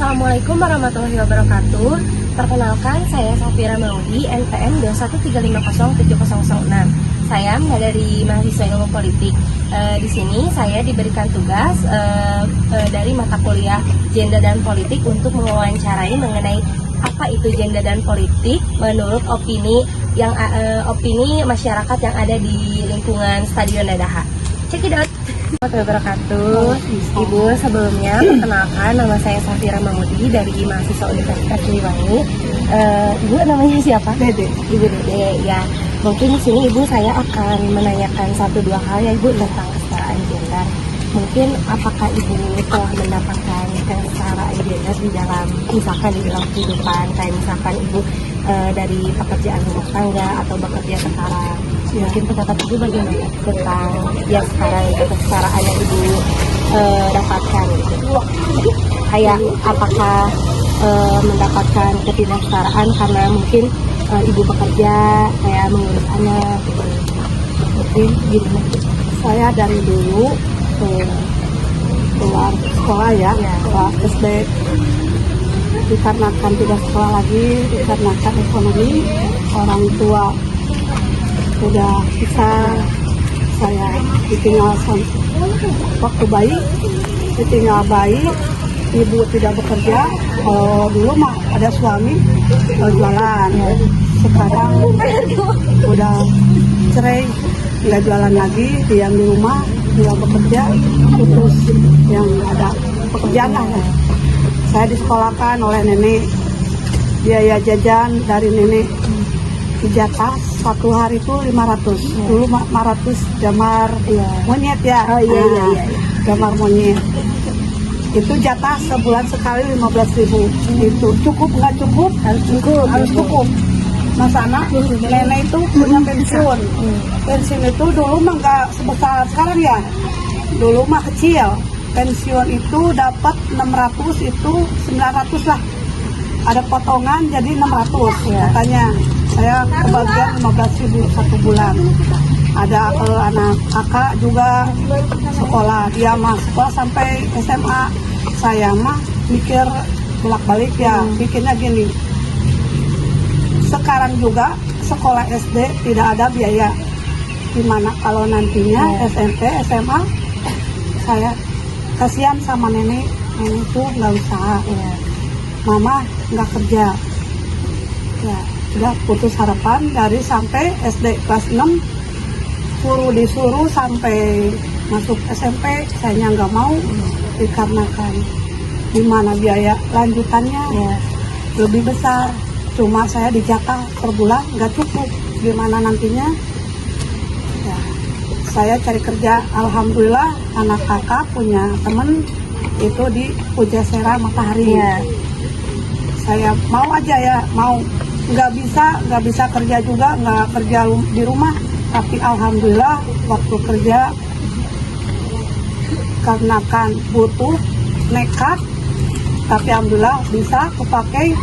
Assalamualaikum warahmatullahi wabarakatuh. Perkenalkan, saya Safira Maudi, NPM 213507006. Saya dari mahasiswa ilmu politik. Di sini saya diberikan tugas dari mata kuliah Gender dan Politik untuk mewawancarai mengenai apa itu gender dan politik menurut opini masyarakat yang ada di lingkungan Stadion Dadaha. Check it out. Wabarakatuh. Ibu, sebelumnya perkenalkan, nama saya Safira Maudi dari mahasiswa Universitas Siliwangi. Ibu namanya siapa? Dede. Ibu Dede. Ya, mungkin di sini ibu saya akan menanyakan 1-2 hal ya ibu tentang kesetaraan gender. Mungkin apakah ibu telah mendapatkan kesetaraan gender di dalam, misalkan di dalam kehidupan, kayak misalkan ibu dari pekerjaan rumah tangga atau bekerja setara. Mungkin pendapat ibu bagaimana tentang yang sekarang kesetaraan yang ibu dapatkan gitu. Kayak apakah mendapatkan ketidaksetaraan karena mungkin ibu bekerja kayak mengurus anak gitu. Mungkin gimana? Saya dari dulu keluar sekolah ya, kelas SD, dikarenakan tidak sekolah lagi, dikarenakan ekonomi orang tua udah bisa, saya ditinggal waktu bayi, ditinggal bayi, ibu tidak bekerja. Kalau dulu mah ada suami jualan, sekarang udah cerai, nggak jualan lagi, diam di rumah, nggak bekerja, putus yang ada pekerjaan lah. Saya disekolahkan oleh nenek, biaya jajan dari nenek dijatah 1 hari itu 500. Dulu 500 jamar monyet ya. Jamar monyet itu jatah sebulan sekali 15.000. Itu cukup nggak cukup? Harus cukup. Mas anak nenek itu punya pensiun. Pensiun itu dulu mah nggak sebesar sekarang ya. Dulu mah kecil. Pensiun itu dapat 600, itu 900 lah. Ada potongan jadi 600 katanya. Saya kebagian 15.000 1 bulan. Ada anak kakak juga sekolah, dia mah sekolah sampai SMA. Saya mah mikir bolak-balik ya, bikinnya gini. Sekarang juga sekolah SD tidak ada biaya. Gimana kalau nantinya SMP, SMA, saya kasihan sama nenek itu nggak usaha. Mama nggak kerja. Ya, sudah putus harapan dari sampai SD kelas 6, disuruh sampai masuk SMP, saya nggak mau, dikarenakan gimana biaya lanjutannya lebih besar. Cuma saya dijatah per bulan nggak cukup, gimana nantinya? Ya, saya cari kerja. Alhamdulillah anak kakak punya temen itu di Pujasera Matahari. Saya mau aja ya, mau nggak bisa kerja juga, nggak kerja di rumah. Tapi alhamdulillah waktu kerja karena kan butuh nekat, tapi alhamdulillah bisa kepakai.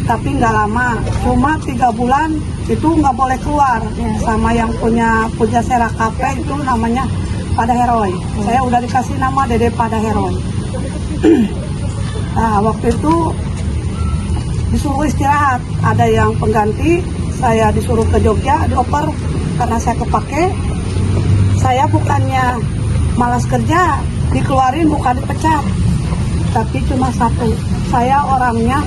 Tapi nggak lama, cuma 3 bulan itu nggak boleh keluar. Sama yang punya Pujasera Cafe itu namanya Pada Heroy. Saya udah dikasih nama Dede Pada Heroy. Nah, waktu itu disuruh istirahat, ada yang pengganti, saya disuruh ke Jogja dioper karena saya kepake. Saya bukannya malas kerja, dikeluarin bukan dipecat, tapi cuma satu, saya orangnya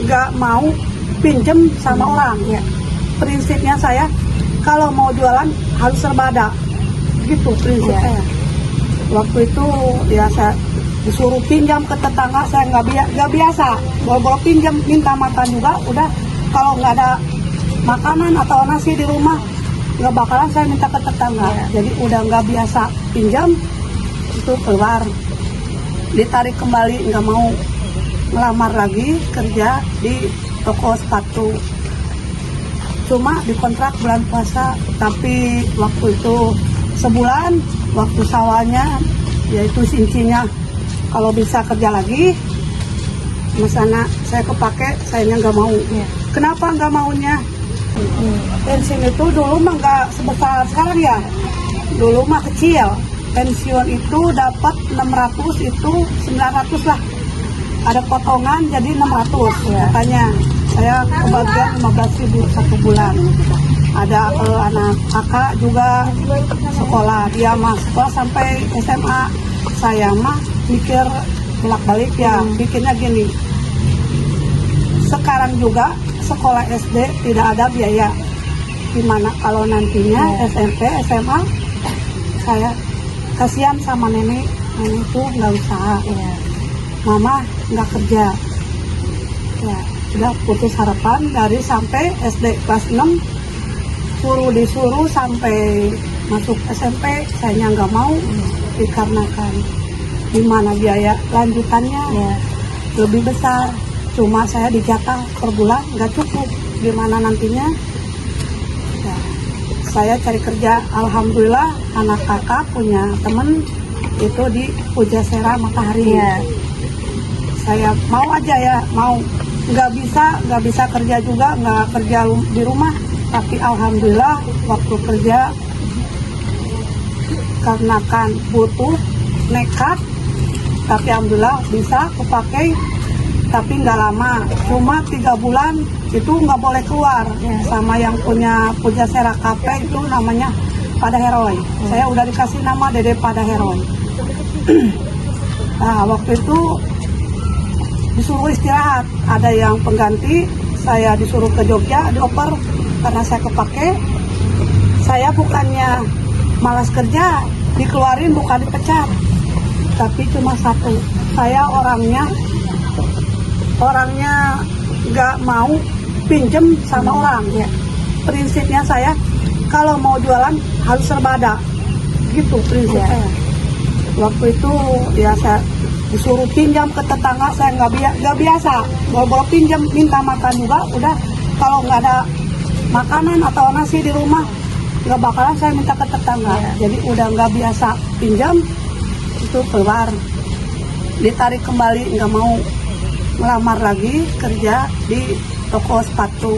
nggak mau pinjem sama orang. Prinsipnya saya kalau mau jualan harus serba ada, gitu prinsip saya. Waktu itu ya saya disuruh pinjam ke tetangga, saya nggak biasa, bawa pinjam, minta makan juga. Udah kalau nggak ada makanan atau nasi di rumah, nggak bakalan saya minta ke tetangga. Jadi udah nggak biasa pinjam, itu keluar, ditarik kembali, nggak mau. Ngelamar lagi kerja di toko sepatu, cuma dikontrak bulan puasa. Tapi waktu itu sebulan, waktu sawahnya yaitu sincinya, kalau bisa kerja lagi, masana saya kepake, saya nggak mau. Kenapa nggak maunya? Pensiun itu dulu mah nggak sebesar sekarang ya. Dulu mah kecil. pensiun itu dapat 600, itu 900 lah. Ada potongan jadi 600 katanya. Saya kebagian 15.000 satu bulan. Ada anak kakak juga sekolah, dia mah sekolah sampai SMA. Saya mah mikir bolak-balik ya, bikinnya gini. Sekarang juga sekolah SD tidak ada biaya. Gimana kalau nantinya SMP, SMA, saya kasihan sama nenek itu nggak usaha. Mama nggak kerja. Ya, sudah putus harapan dari sampai SD kelas 6, disuruh sampai masuk SMP, saya nggak mau dikarenakan gimana biaya lanjutannya lebih besar. Cuma saya dijatah per bulan nggak cukup, gimana nantinya? Ya, saya cari kerja, alhamdulillah anak kakak punya temen itu di Pujasera Matahari. Saya mau aja ya, mau nggak bisa kerja juga, nggak kerja di rumah, tapi alhamdulillah waktu kerja karena kan butuh nekat, tapi alhamdulillah bisa kepakai. Tapi nggak lama, cuma 3 bulan itu nggak boleh keluar. Sama yang punya Pujasera Cafe itu namanya Pada Heroy. Saya udah dikasih nama Dede Pada Heroy. Nah, waktu itu disuruh istirahat, ada yang pengganti, saya disuruh ke Jogja dioper karena saya kepake. Saya bukannya malas kerja, dikeluarin bukan dipecat, tapi cuma satu, saya orangnya nggak mau pinjem sama orang. Prinsipnya saya kalau mau jualan harus serba ada, gitu prinsip saya. Waktu itu ya saya disuruh pinjam ke tetangga, saya nggak biasa, boro-boro pinjam, minta makan juga, udah kalau nggak ada makanan atau nasi di rumah nggak bakalan saya minta ke tetangga. Jadi udah nggak biasa pinjam, itu keluar, ditarik kembali, nggak mau melamar lagi kerja di toko sepatu.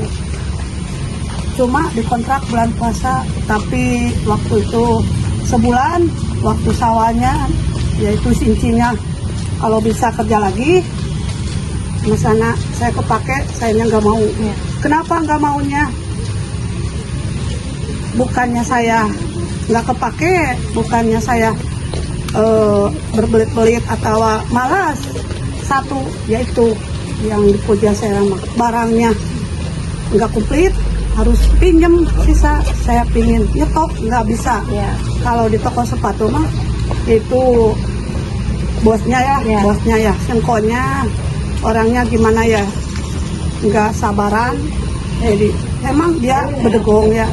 Cuma dikontrak bulan puasa, tapi waktu itu sebulan, waktu sawahnya yaitu sincinya, kalau bisa kerja lagi, misalnya saya kepake, sayanya nggak mau. Kenapa nggak maunya? Bukannya saya nggak kepake, bukannya saya berbelit-belit atau malas. Satu, yaitu yang di Pujasera barangnya nggak komplit, harus pinjem sisa. Saya pingin nyetok, nggak bisa. Kalau di toko sepatu mah itu bosnya ya, sengkonya, orangnya gimana ya, nggak sabaran. Jadi emang dia bedegong ya,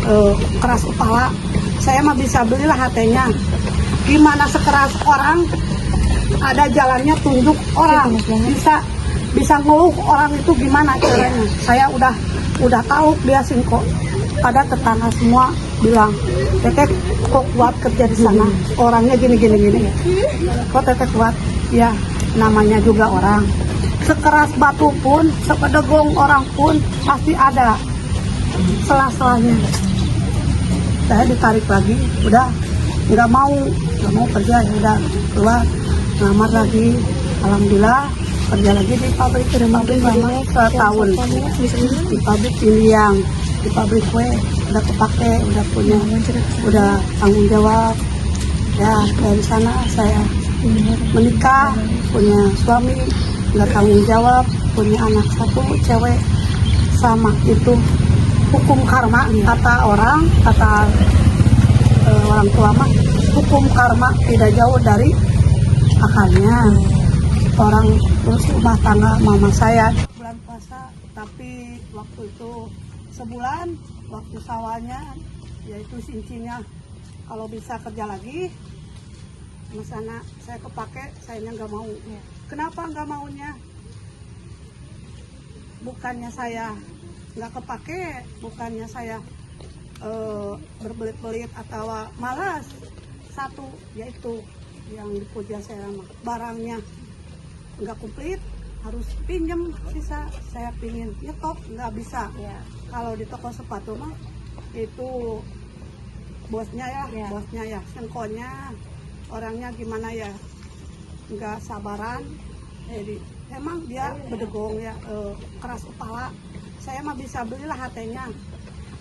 keras kepala. Saya mah bisa belilah hatenya. Gimana sekeras orang, ada jalannya tunjuk orang, bisa ngeluh orang itu gimana caranya. Saya udah tahu dia singko. Ada tetangga semua bilang, Teteh kok kuat kerja di sana, orangnya gini. Kok Teteh kuat? Ya namanya juga orang. Sekeras batu pun, sepedegong orang pun pasti ada selah-selahnya. Saya ditarik lagi, udah nggak mau kerja, ya udah keluar, ngelamar lagi. Alhamdulillah kerja lagi di pabrik lama setahun, di pabrik Iliang, di pabrik kue, udah kepake, udah punya, udah tanggung jawab. Ya dari sana saya menikah, punya suami, nggak tanggung jawab, punya anak satu cewek. Sama itu hukum karma, kata orang tua mah, hukum karma tidak jauh dari akalnya. Orang terus rumah tangga mama saya bulan puasa, tapi waktu itu sebulan, waktu sawahnya yaitu sincinya, kalau bisa kerja lagi, misalnya saya kepake, sayanya nggak mau. Kenapa nggak maunya? Bukannya saya nggak kepake, bukannya saya berbelit-belit atau malas. Satu, yaitu yang di Pujasera barangnya nggak komplit, harus pinjem sisa. Saya pingin nyetok, nggak bisa. Kalau di toko sepatu mah itu bosnya ya, sengkonya, orangnya gimana ya, nggak sabaran. Jadi emang dia bedegong ya, keras kepala. Saya mah bisa belilah hatenya.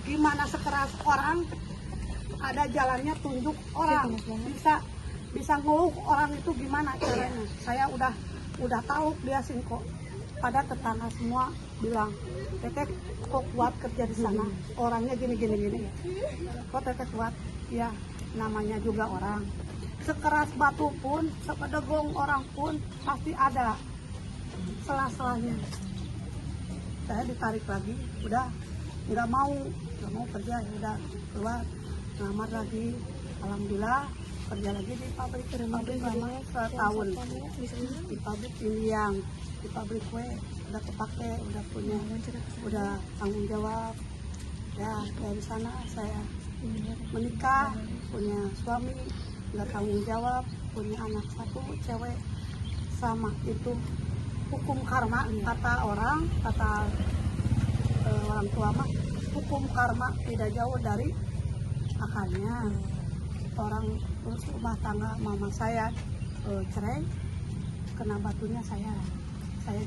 Gimana sekeras orang, ada jalannya tunjuk orang, bisa ngeluh orang itu gimana caranya. Saya udah tahu dia singkok. Pada tetangga semua bilang, Teteh kok kuat kerja di sana, orangnya gini. Kok Teteh kuat? Ya namanya juga orang. Sekeras batu pun, sepedegong orang pun pasti ada selah-selahnya. Saya ditarik lagi, udah nggak mau kerja, ya udah keluar, ngelamar lagi. Alhamdulillah kerja lagi di pabrik lama setahun, di pabrik Indiang, di pabrik kue. Udah kepake, udah tanggung jawab. Ya dari sana saya menikah, punya suami, nggak tanggung jawab, punya anak satu cewek. Sama itu hukum karma, kata orang tua mah, hukum karma tidak jauh dari akalnya. Orang terus rumah tangga mama saya cerai, kena batunya saya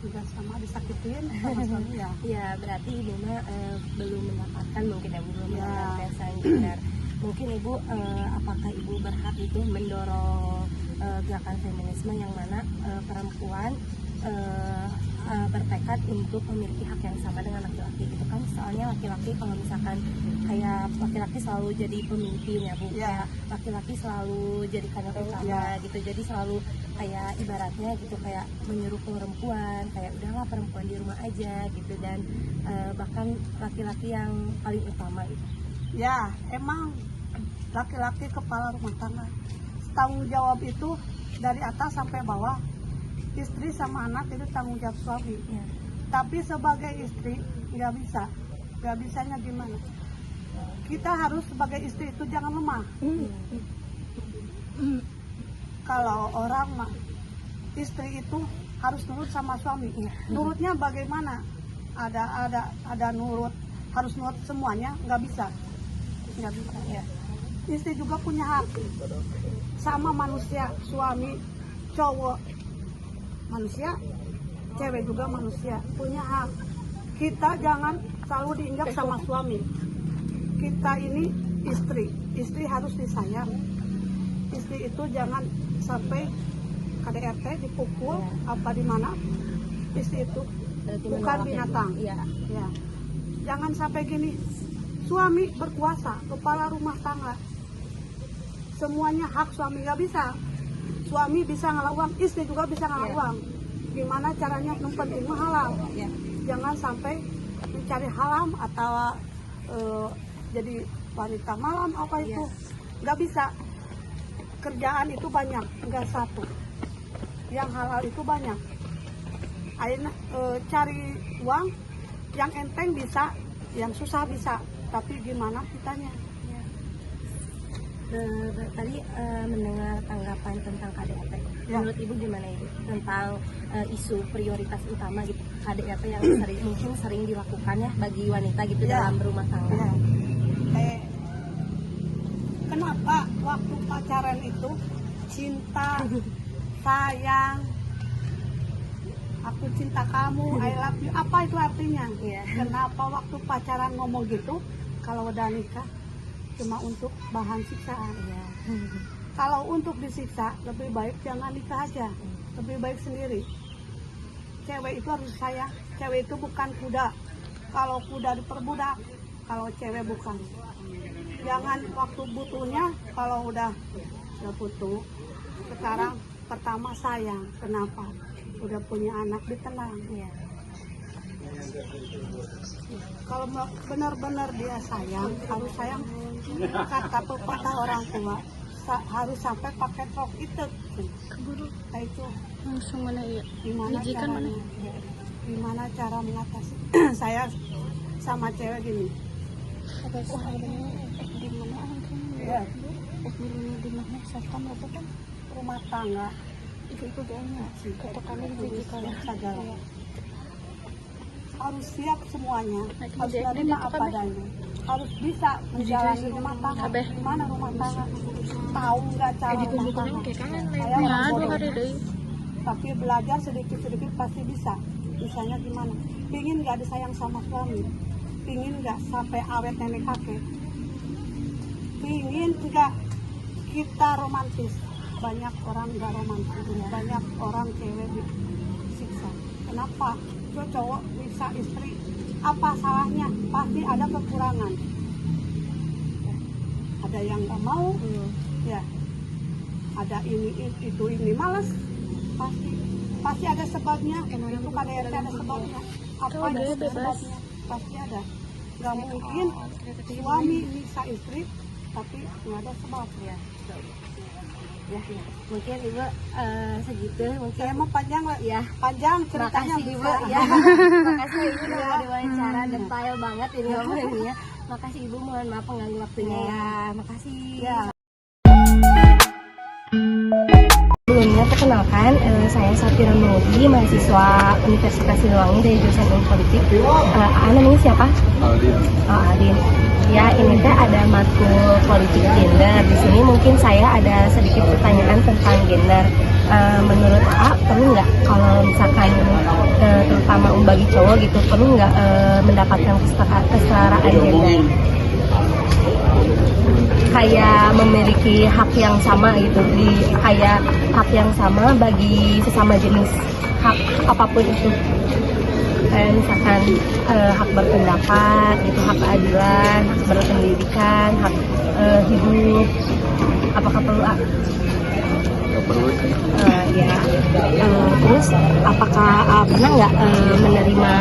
juga sama disakitin sama suami ya. Ya berarti ibu mah belum mendapatkan, mungkin ya belum mendapatkan sang gender. Mungkin ibu, apakah ibu berhak itu mendorong gerakan feminisme yang mana perempuan bertekad untuk memiliki hak yang sama dengan laki-laki gitu kan? Soalnya laki-laki kalau misalkan kayak laki-laki selalu jadi pemimpin ya bu, kayak laki-laki selalu jadi kader utama gitu, jadi selalu kayak ibaratnya gitu kayak menyuruh perempuan kayak udahlah perempuan di rumah aja gitu, dan bahkan laki-laki yang paling utama gitu. Ya emang laki-laki kepala rumah tangga, tanggung jawab itu dari atas sampai bawah. Istri sama anak itu tanggung jawab suami. Tapi sebagai istri nggak bisanya gimana? Kita harus sebagai istri itu jangan lemah. Kalau orang mah istri itu harus nurut sama suami. Nurutnya bagaimana? Ada nurut, harus nurut semuanya, nggak bisa ya. Istri juga punya hak sama manusia, suami cowok manusia, cewek juga manusia, punya hak. Kita jangan selalu diinjak sama suami. Kita ini istri harus disayang. Istri itu jangan sampai KDRT dipukul apa di mana. Istri itu bukan binatang. Ya. Jangan sampai gini. Suami berkuasa, kepala rumah tangga. Semuanya hak suami, nggak bisa. Suami bisa ngalah uang, istri juga bisa ngalah uang. Gimana caranya? Yang penting halal. Jangan sampai mencari haram atau jadi wanita malam apa itu. Nggak bisa. Kerjaan itu banyak, nggak satu. Yang halal itu banyak. Akhirnya cari uang, yang enteng bisa, yang susah bisa. Tapi gimana kitanya? Tadi mendengar tanggapan tentang KDRT. Menurut ibu gimana ibu tentang isu prioritas utama gitu KDRT yang mungkin sering dilakukan ya bagi wanita gitu dalam berumah tangga? Kenapa waktu pacaran itu cinta, sayang, aku cinta kamu, I love you, apa itu artinya? Kenapa waktu pacaran ngomong gitu? Kalau udah nikah cuma untuk bahan siksaan. Kalau untuk disiksa lebih baik jangan nikah aja, lebih baik sendiri. Cewek itu harus sayang, cewek itu bukan kuda. Kalau kuda diperbudak, kalau cewek bukan. Jangan waktu butuhnya, kalau udah butuh. Sekarang pertama sayang, kenapa? Udah punya anak ditenang. Kalau benar-benar dia sayang, harus sayang. Kata pepatah orang tua, harus sampai pakai rok itu. Nah itu langsung mana ya? Gimana cara mengatasi? Saya sama cewek gini. Di mana di mana satpam itu kan Rumah tangga itu kayaknya katakanlah digital segala. harus siap semuanya, Lagi harus jadi menerima gitu, apa Kak, adanya, harus bisa menjalani rumah tangga. Abeh. Gimana rumah tangga? Tahu nggak cara rumah tangga? Saya Ya, orang 2 bodoh, hari deh. tapi belajar sedikit-sedikit pasti bisa. Misalnya gimana? Pingin nggak disayang sama suami? Pingin nggak sampai awet nenek kakek? Pingin nggak kita romantis? Banyak orang nggak romantis, banyak orang cewek disiksa. Kenapa? Itu cowok bisa istri, apa salahnya? Pasti ada kekurangan. Ya. Ada yang nggak mau, ya. Ada ini malas, pasti ada sebabnya. Itu KDRT ada sebabnya. Apa Kalau itu dia bebas. sebabnya? Pasti ada. Nggak mungkin suami bisa istri, tapi nggak ada sebab. Ya. Ya, mungkin ibu segitu mungkin. Saya mau panjang lah, Ya, panjang ceritanya makasih ibu bisa. ya. Makasih ibu udah mau diwawancara detail banget ini ngomonginnya. Makasih ibu, mohon maaf pengganggu waktunya ya. Makasih. Ya. Sebelumnya perkenalkan, saya Safira Maudi, mahasiswa Universitas Siliwangi dari jurusan Ilmu Politik. Namanya siapa? Aldin. Oh, Aldin. Ya, ini teh ada matkul politik gender. Di sini mungkin saya ada sedikit pertanyaan tentang gender. Menurut A, perlu nggak kalau misalkan terutama bagi cowok gitu, perlu nggak mendapatkan kesetaraan gender? Kayak memiliki hak yang sama gitu, kayak hak yang sama bagi sesama jenis, hak apapun itu. Kayak misalkan hak berpendapat, gitu, hak keadilan, hak berpendidikan, hak hidup. Apakah perlu? Nggak perlu. Ya. Terus apakah pernah nggak menerima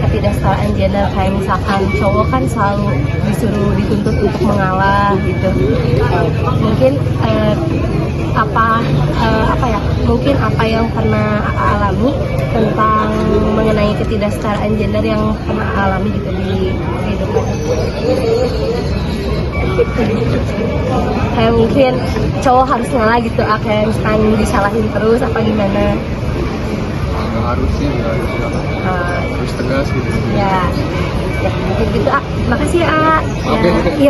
ketidaksetaraan gender, kayak misalkan cowok kan selalu disuruh dituntut untuk mengalah gitu. Mungkin mungkin apa yang pernah alami tentang mengenai ketidaksetaraan gender yang pernah alami gitu di kehidupan. Kayak mungkin cowok harus ngalah gitu, kayak misalkan disalahin terus apa gimana? Nggak harus sih, nggak harus harus tegas gitu. Ya, mungkin gitu. Makasih ya. Oke. Ya.